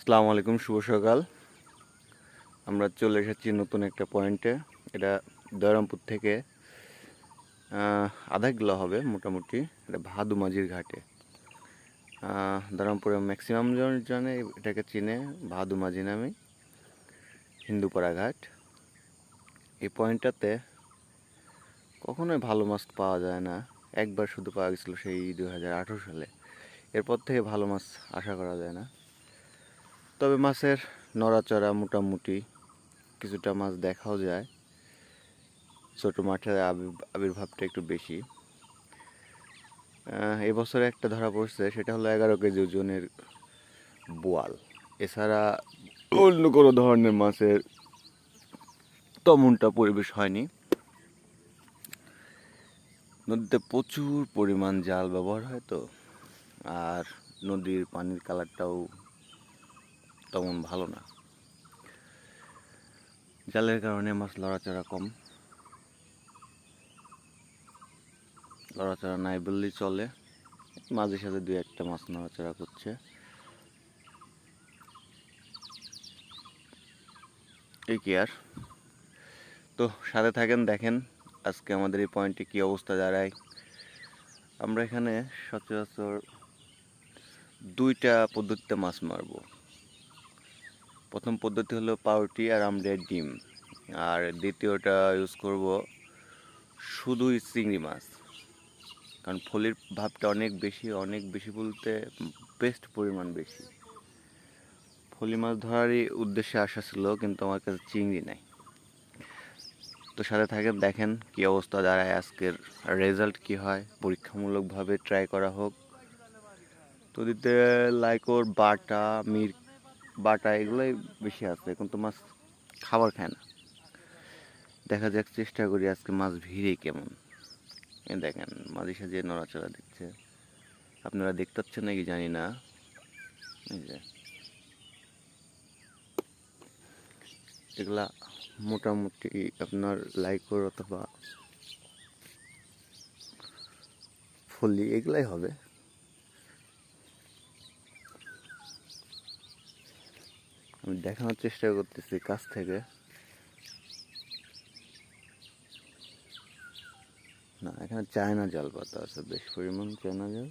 আসসালামু আলাইকুম, শুভ সকাল। আমরা চলে এসেছি নতুন একটা পয়েন্টে। এটা দয়রামপুর থেকে আধা কিলো হবে মোটামুটি। এটা ভাদু মাঝির ঘাটে। দয়রামপুরে ম্যাক্সিমাম জন জানে, এটাকে চিনে ভাদু মাঝি নামে, হিন্দুপাড়া ঘাট। এই পয়েন্টটাতে কখনোই ভালো মাছ পাওয়া যায় না। একবার শুধু পাওয়া গেছিলো সেই 2018 সালে। এরপর থেকে ভালো মাছ আশা করা যায় না। তবে মাছের নড়াচড়া মোটামুটি, কিছুটা মাছ দেখাও যায়। ছোটো মাঠের আবির্ভাবটা একটু বেশি। এবছরে একটা ধরা পড়ছে, সেটা হলো 11 কেজি ওজনের বোয়াল। এছাড়া অন্য কোনো ধরনের মাছের তেমনটা পরিবেশ হয়নি। নদীতে প্রচুর পরিমাণ জাল ব্যবহার হয় তো, আর নদীর পানির কালারটাও তেমন ভালো না। জালের কারণে মাছ লড়াচড়া কম, লড়াচড়া নাই বললেই চলে। মাঝে সাঝে 2-1টা মাছ নড়াচড়া করছে, এই কি আর। তো সাথে থাকেন, দেখেন আজকে আমাদের এই পয়েন্টে কী অবস্থা দাঁড়ায়। আমরা এখানে সচরাচর 2টা পদ্ধতিতে মাছ মারব। প্রথম পদ্ধতি হলো পাউরুটি আর আমলের ডিম, আর দ্বিতীয়টা ইউজ করব শুধুই চিংড়ি মাছ। কারণ ফলির ভাবটা অনেক বেশি বলতে বেস্ট পরিমাণ বেশি। ফলি মাছ ধরারই উদ্দেশ্যে আসা ছিল, কিন্তু আমার কাছে চিংড়ি নাই। তো সাথে থাকেন, দেখেন কি অবস্থা দাঁড়ায়, আজকের রেজাল্ট কি হয়। পরীক্ষামূলকভাবে ট্রাই করা হোক। তো দিতে লাইকোর বাটা, বাটা এগুলোই বেশি আছে, কিন্তু মাছ খাবার খায় না। দেখা যাক, চেষ্টা করি আজকে মাছ ভিড়ে কেমন। এ দেখেন মাঝে সাঝে নড়াচড়া দিচ্ছে, আপনারা দেখতে পাচ্ছেন নাকি জানি না। এই যে এগুলা মোটামুটি আপনার লাইকোর অথবা ফলি এগুলাই হবে। আমি দেখানোর চেষ্টা করতেছি কাছ থেকে। না, এখানে চায়না জাল পাতা আছে, বেশ পরিমাণ চায়না জাল।